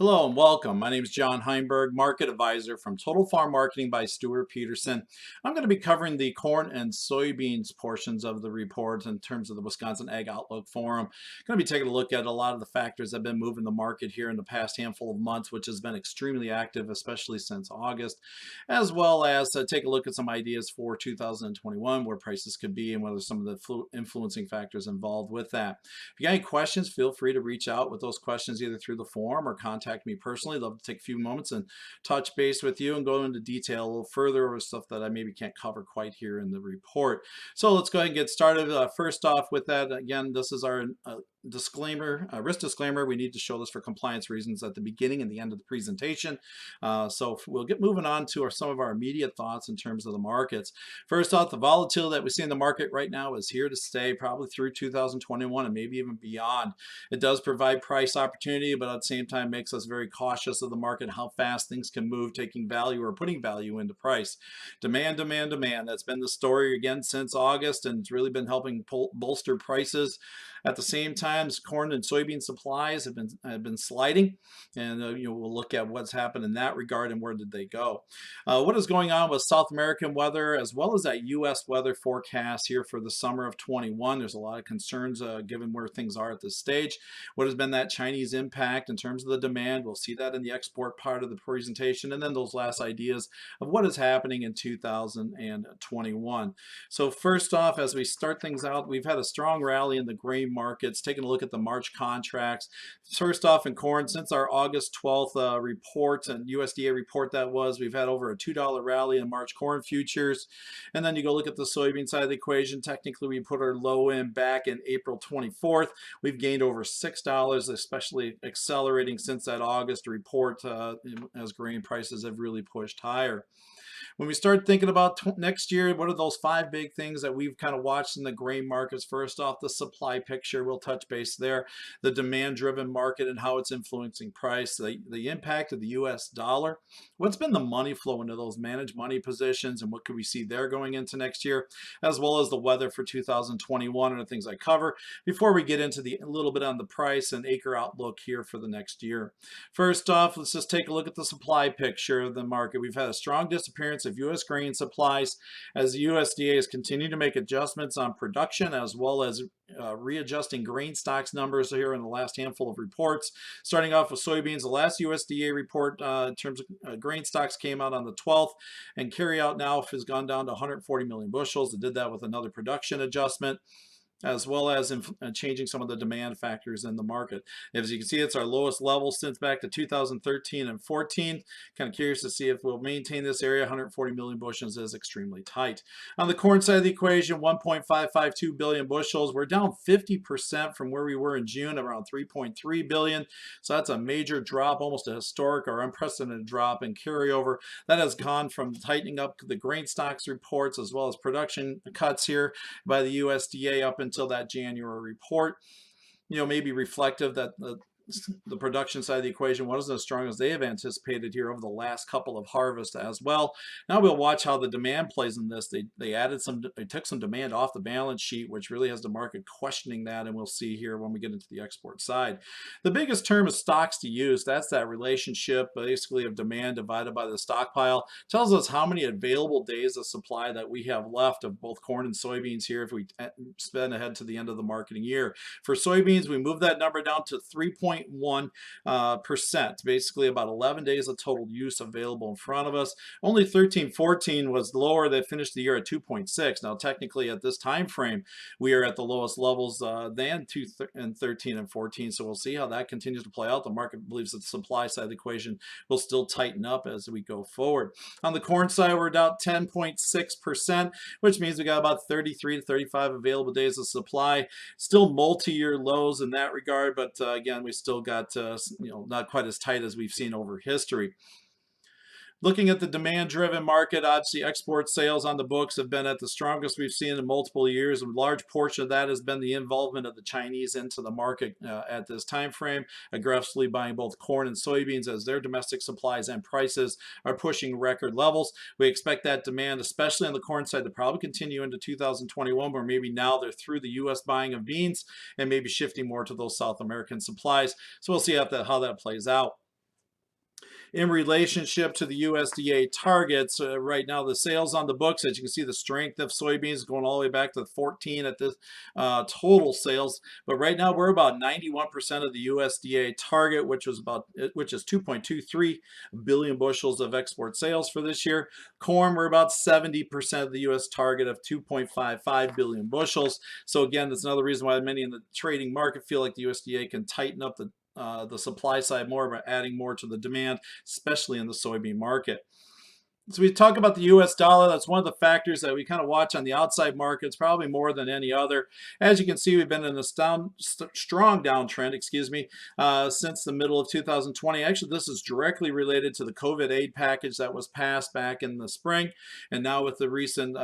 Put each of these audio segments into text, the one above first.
Hello and welcome. My name is John Heinberg, Market Advisor from Total Farm Marketing by Stuart Peterson. I'm going to be covering the corn and soybeans portions of the report in terms of the Wisconsin Ag Outlook Forum. Going to be taking a look at a lot of the factors that have been moving the market here in the past handful of months, which has been extremely active, especially since August, as well as take a look at some ideas for 2021, where prices could be and whether some of the influencing factors involved with that. If you got any questions, feel free to reach out with those questions either through the forum or contact me personally. Love to take a few moments and touch base with you and go into detail a little further over stuff that I maybe can't cover quite here in the report. So let's go ahead and get started. First off with that, again, this is our disclaimer, risk disclaimer. We need to show this for compliance reasons at the beginning and the end of the presentation. So we'll get moving on to some of our immediate thoughts in terms of the markets. First off, the volatility that we see in the market right now is here to stay probably through 2021 and maybe even beyond. It does provide price opportunity, but at the same time makes us very cautious of the market, how fast things can move, taking value or putting value into price. Demand, demand, demand. That's been the story again since August, and it's really been helping bolster prices. At the same time, corn and soybean supplies have been sliding, and we'll look at what's happened in that regard and where did they go. What is going on with South American weather as well as that U.S. weather forecast here for the summer of 21? There's a lot of concerns given where things are at this stage. What has been that Chinese impact in terms of the demand? We'll see that in the export part of the presentation, and then those last ideas of what is happening in 2021. So first off, as we start things out, we've had a strong rally in the grain markets. Taking a look at the March contracts. First off, in corn, since our August 12th report and USDA report we've had over a $2 rally in March corn futures. And then you go look at the soybean side of the equation. Technically, we put our low in back in April 24th. We've gained over $6, especially accelerating since that August report as grain prices have really pushed higher. When we start thinking about next year, what are those five big things that we've kind of watched in the grain markets? First off, the supply picture, we'll touch base there. The demand-driven market and how it's influencing price. The impact of the U.S. dollar. What's been the money flow into those managed money positions, and what could we see there going into next year? As well as the weather for 2021 and the things I cover before we get into a little bit on the price and acre outlook here for the next year. First off, let's just take a look at the supply picture of the market. We've had a strong disappearance of U.S. grain supplies as the USDA has continued to make adjustments on production as well as readjusting grain stocks numbers here in the last handful of reports. Starting off with soybeans, the last USDA report in terms of grain stocks came out on the 12th, and carryout now has gone down to 140 million bushels. It did that with another production adjustment, as well as changing some of the demand factors in the market. As you can see, it's our lowest level since back to 2013 and 14. Kind of curious to see if we'll maintain this area. 140 million bushels is extremely tight. On the corn side of the equation, 1.552 billion bushels. We're down 50% from where we were in June, around 3.3 billion. So that's a major drop, almost a historic or unprecedented drop in carryover. That has gone from tightening up the grain stocks reports as well as production cuts here by the USDA up until that January report, maybe reflective that the production side of the equation wasn't as strong as they have anticipated here over the last couple of harvests as well. Now we'll watch how the demand plays in this. They took some demand off the balance sheet, which really has the market questioning that, and we'll see here when we get into the export side. The biggest term is stocks to use. That's that relationship basically of demand divided by the stockpile. Tells us how many available days of supply that we have left of both corn and soybeans here if we spend ahead to the end of the marketing year. For soybeans, we move that number down to 3.1%, basically about 11 days of total use available in front of us. Only 13-14 was lower. They finished the year at 2.6. Now, technically, at this time frame, we are at the lowest levels than 13 and 14. So we'll see how that continues to play out. The market believes that the supply side of the equation will still tighten up as we go forward. On the corn side, we're down 10.6%, which means we got about 33 to 35 available days of supply. Still multi-year lows in that regard, but again, we still got not quite as tight as we've seen over history. Looking at the demand-driven market, obviously export sales on the books have been at the strongest we've seen in multiple years. A large portion of that has been the involvement of the Chinese into the market at this time frame, aggressively buying both corn and soybeans as their domestic supplies and prices are pushing record levels. We expect that demand, especially on the corn side, to probably continue into 2021, where maybe now they're through the U.S. buying of beans and maybe shifting more to those South American supplies. So we'll see how that plays out. In relationship to the USDA targets, right now the sales on the books, as you can see, the strength of soybeans going all the way back to 14 at this total sales. But right now we're about 91% of the USDA target, which is 2.23 billion bushels of export sales for this year. Corn, we're about 70% of the US target of 2.55 billion bushels. So again, that's another reason why many in the trading market feel like the USDA can tighten up the supply side more by adding more to the demand, especially in the soybean market. So we talk about the US dollar. That's one of the factors that we kind of watch on the outside markets, probably more than any other. As you can see, we've been in a strong downtrend, since the middle of 2020. Actually, this is directly related to the COVID aid package that was passed back in the spring. And now with the recent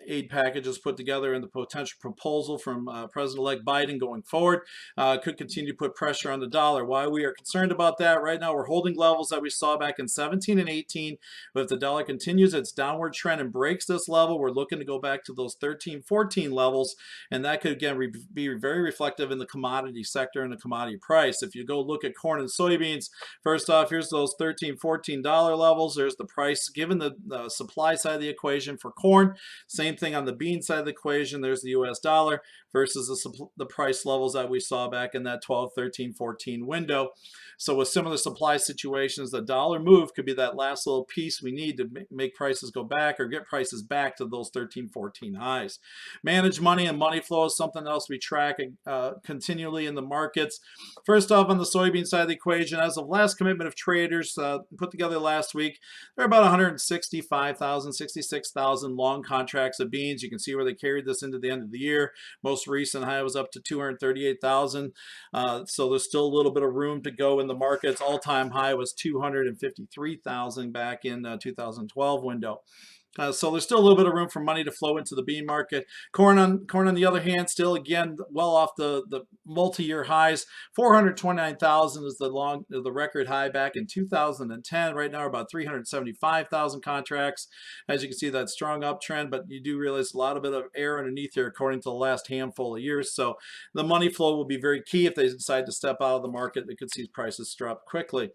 aid packages put together and the potential proposal from President-elect Biden going forward, could continue to put pressure on the dollar. Why we are concerned about that right now, we're holding levels that we saw back in 17 and 18. But if the dollar continues its downward trend and breaks this level, we're looking to go back to those 13, 14 levels. And that could, again, be very reflective in the commodity sector and the commodity price. If you go look at corn and soybeans, first off, here's those 13, $14 levels. There's the price given the supply side of the equation for corn. Same thing on the bean side of the equation. There's the US dollar versus the price levels that we saw back in that 12, 13, 14 window. So with similar supply situations, the dollar move could be that last little piece we need to make prices go back or get prices back to those 13, 14 highs. Managed money and money flow is something else we track continually in the markets. First off, on the soybean side of the equation, as of last commitment of traders put together last week, there are about 165,000, 66,000 long contracts of beans. You can see where they carried this into the end of the year. Most recent high was up to 238,000. So there's still a little bit of room to go in the markets. All-time high was 253,000 back in 2012 window. So there's still a little bit of room for money to flow into the bean market. Corn on the other hand, still again well off the multi-year highs. 429,000 is the record high back in 2010. Right now, about 375,000 contracts. As you can see, that strong uptrend, but you do realize a lot of bit of air underneath here, according to the last handful of years. So the money flow will be very key. If they decide to step out of the market, they could see prices drop quickly.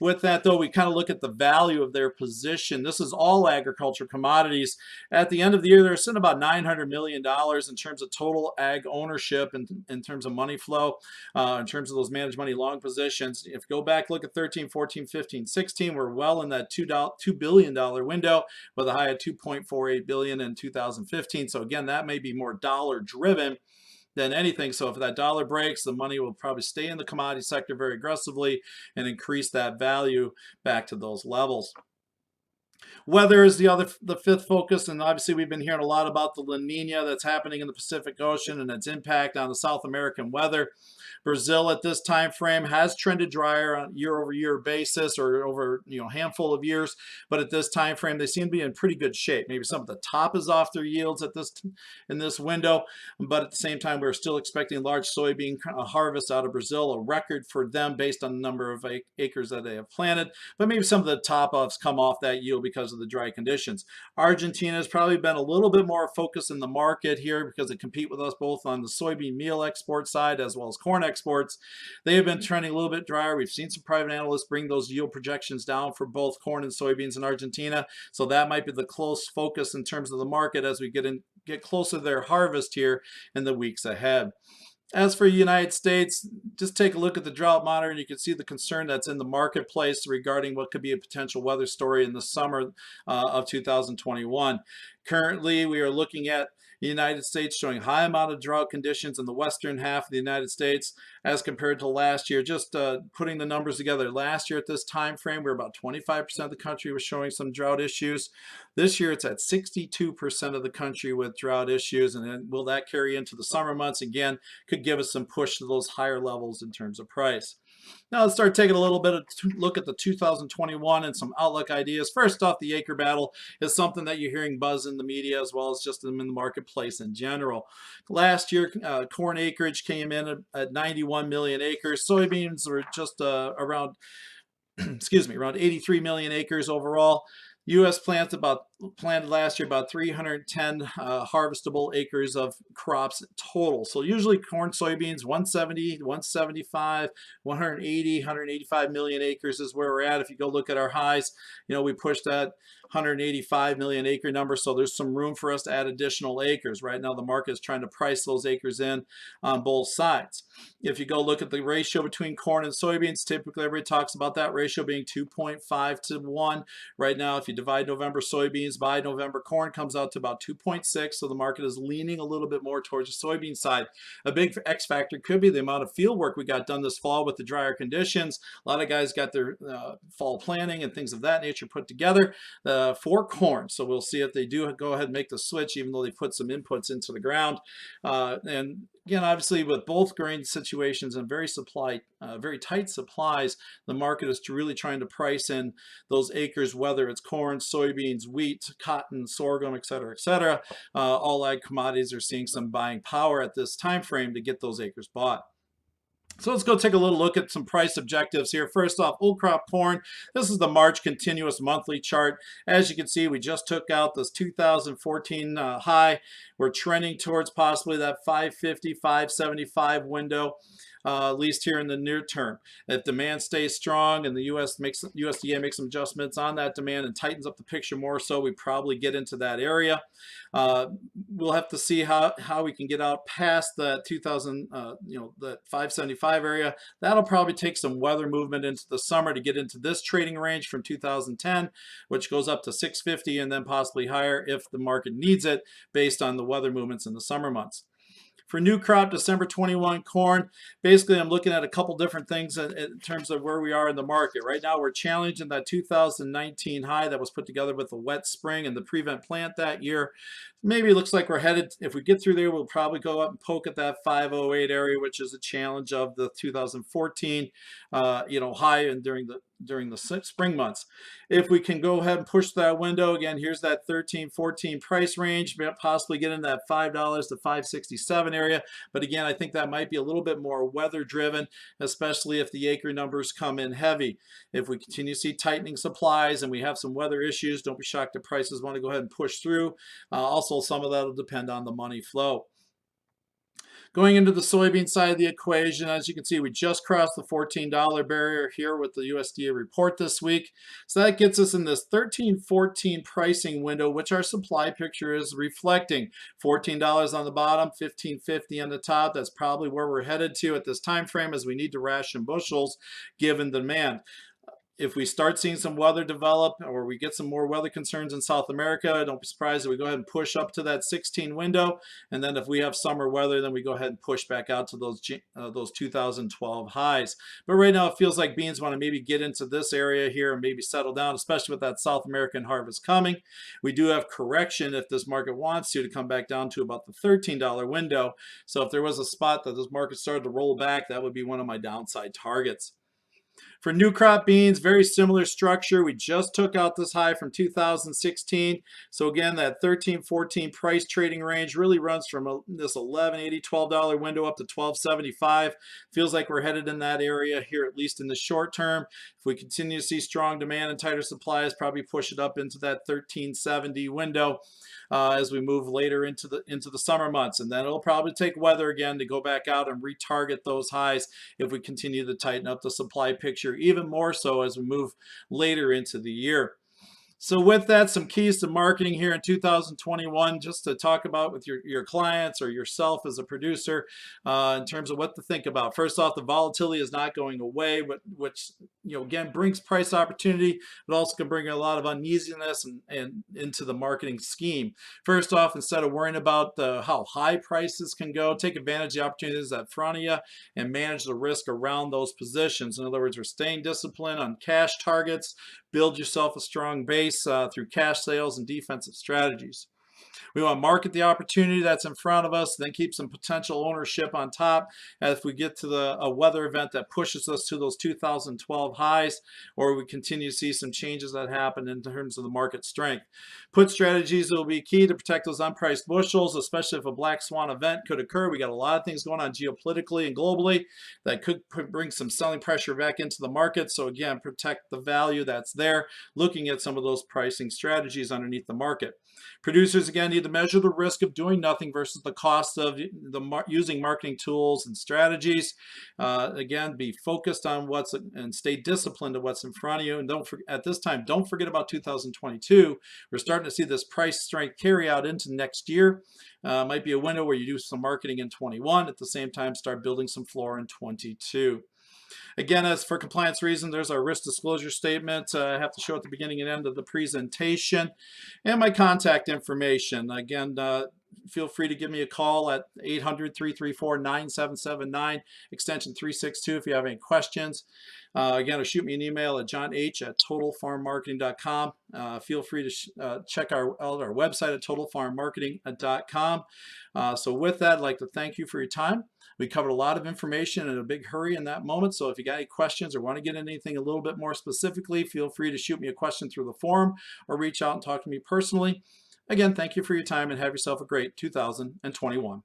With that, though, we kind of look at the value of their position. This is all agriculture commodities. At the end of the year, they're sitting about $900 million in terms of total ag ownership and in terms of money flow, in terms of those managed money long positions. If you go back, look at 13, 14, 15, 16, we're well in that $2 billion window with a high of $2.48 billion in 2015. So again, that may be more dollar driven than anything. So if that dollar breaks, the money will probably stay in the commodity sector very aggressively and increase that value back to those levels. Weather is the fifth focus, and obviously we've been hearing a lot about the La Nina that's happening in the Pacific Ocean and its impact on the South American weather. Brazil at this time frame has trended drier on a year-over-year basis or over a handful of years, but at this time frame they seem to be in pretty good shape. Maybe some of the top is off their yields in this window, but at the same time we're still expecting large soybean harvest out of Brazil, a record for them based on the number of acres that they have planted, but maybe some of the top-offs come off that yield because of the dry conditions. Argentina has probably been a little bit more focused in the market here because they compete with us both on the soybean meal export side as well as corn exports. They have been trending a little bit drier. We've seen some private analysts bring those yield projections down for both corn and soybeans in Argentina. So that might be the close focus in terms of the market as we get closer to their harvest here in the weeks ahead. As for the United States, just take a look at the drought monitor and you can see the concern that's in the marketplace regarding what could be a potential weather story in the summer of 2021. Currently, we are looking at the United States showing high amount of drought conditions in the western half of the United States as compared to last year. Just putting the numbers together, last year at this time frame, we were about 25% of the country was showing some drought issues. This year, it's at 62% of the country with drought issues. And then will that carry into the summer months? Again, could give us some push to those higher levels in terms of price. Now let's start taking a little bit of look at the 2021 and some outlook ideas. First off, the acre battle is something that you're hearing buzz in the media as well as just in the marketplace in general. Last year, corn acreage came in at 91 million acres. Soybeans were just around, around 83 million acres overall. U.S. plants about planted last year about 310 harvestable acres of crops total. So usually corn, soybeans, 170, 175, 180, 185 million acres is where we're at. If you go look at our highs, we pushed that 185 million acre number. So there's some room for us to add additional acres. Right now, the market is trying to price those acres in on both sides. If you go look at the ratio between corn and soybeans, typically everybody talks about that ratio being 2.5 to 1. Right now, if you divide November soybeans by November corn, comes out to about 2.6. So the market is leaning a little bit more towards the soybean side. A big X factor could be the amount of field work we got done this fall with the drier conditions. A lot of guys got their fall planning and things of that nature put together for corn. So we'll see if they do go ahead and make the switch, even though they put some inputs into the ground. And again, obviously, with both grain situations and very tight supplies, the market is really trying to price in those acres, whether it's corn, soybeans, wheat, cotton, sorghum, et cetera, et cetera. All ag commodities are seeing some buying power at this time frame to get those acres bought. So let's go take a little look at some price objectives here. First off, old crop corn. This is the March continuous monthly chart. As you can see, we just took out this 2014 high. We're trending towards possibly that 550, 575 window. At least here in the near term. If demand stays strong and the USDA makes some adjustments on that demand and tightens up the picture more so, we probably get into that area. We'll have to see how we can get out past that 2000, the 575 area. That'll probably take some weather movement into the summer to get into this trading range from 2010, which goes up to 650 and then possibly higher if the market needs it based on the weather movements in the summer months. For new crop December 21 corn, basically I'm looking at a couple different things in terms of where we are in the market. Right now we're challenging that 2019 high that was put together with a wet spring and the prevent plant that year. Maybe it looks like we're headed, if we get through there, we'll probably go up and poke at that 508 area, which is a challenge of the 2014 high and during the spring months. If we can go ahead and push that window, again, here's that 13, 14 price range, possibly get in that $5 to $5.67 area. But again, I think that might be a little bit more weather driven, especially if the acre numbers come in heavy. If we continue to see tightening supplies and we have some weather issues, don't be shocked if prices want to go ahead and push through. Also, some of that will depend on the money flow. Going into the soybean side of the equation, as you can see, we just crossed the $14 barrier here with the USDA report this week. So that gets us in this 13-14 pricing window, which our supply picture is reflecting. $14 on the bottom, $15.50 on the top. That's probably where we're headed to at this time frame as we need to ration bushels given demand. If we start seeing some weather develop or we get some more weather concerns in South America, don't be surprised if we go ahead and push up to that 16 window. And then if we have summer weather, then we go ahead and push back out to those 2012 highs. But right now it feels like beans want to maybe get into this area here and maybe settle down, especially with that South American harvest coming. We do have correction if this market wants to come back down to about the $13 window. So if there was a spot that this market started to roll back, that would be one of my downside targets. For new crop beans, very similar structure. We just took out this high from 2016. So again, that 13-14 price trading range really runs from this $11.80, $12 window up to $12.75. Feels like we're headed in that area here, at least in the short term. If we continue to see strong demand and tighter supplies, probably push it up into that $13.70 window as we move later into the summer months. And then it'll probably take weather again to go back out and retarget those highs if we continue to tighten up the supply picture even more so as we move later into the year. So with that, some keys to marketing here in 2021, just to talk about with your clients or yourself as a producer in terms of what to think about. First off, the volatility is not going away, which again brings price opportunity, but also can bring a lot of uneasiness and into the marketing scheme. First off, instead of worrying about how high prices can go, take advantage of the opportunities in front of you and manage the risk around those positions. In other words, we're staying disciplined on cash targets. Build yourself a strong base through cash sales and defensive strategies. We want to market the opportunity that's in front of us, then keep some potential ownership on top as if we get to a weather event that pushes us to those 2012 highs, or we continue to see some changes that happen in terms of the market strength. Put strategies will be key to protect those unpriced bushels, especially if a black swan event could occur. We got a lot of things going on geopolitically and globally that could bring some selling pressure back into the market. So again, protect the value that's there, looking at some of those pricing strategies underneath the market. Producers, again, need to measure the risk of doing nothing versus the cost of using marketing tools and strategies. Again, be focused on and stay disciplined to what's in front of you. And at this time, don't forget about 2022. We're starting to see this price strength carry out into next year. Might be a window where you do some marketing in 21. At the same time, start building some floor in 22. Again, as for compliance reasons, there's our risk disclosure statement. I have to show at the beginning and end of the presentation, and my contact information. Again, feel free to give me a call at 800-334-9779, extension 362 if you have any questions. Again, or shoot me an email at john.h@totalfarmmarketing.com. Feel free to check our website at totalfarmmarketing.com. So with that, I'd like to thank you for your time. We covered a lot of information in a big hurry in that moment. So if you got any questions or want to get anything a little bit more specifically, feel free to shoot me a question through the forum or reach out and talk to me personally. Again, thank you for your time and have yourself a great 2021.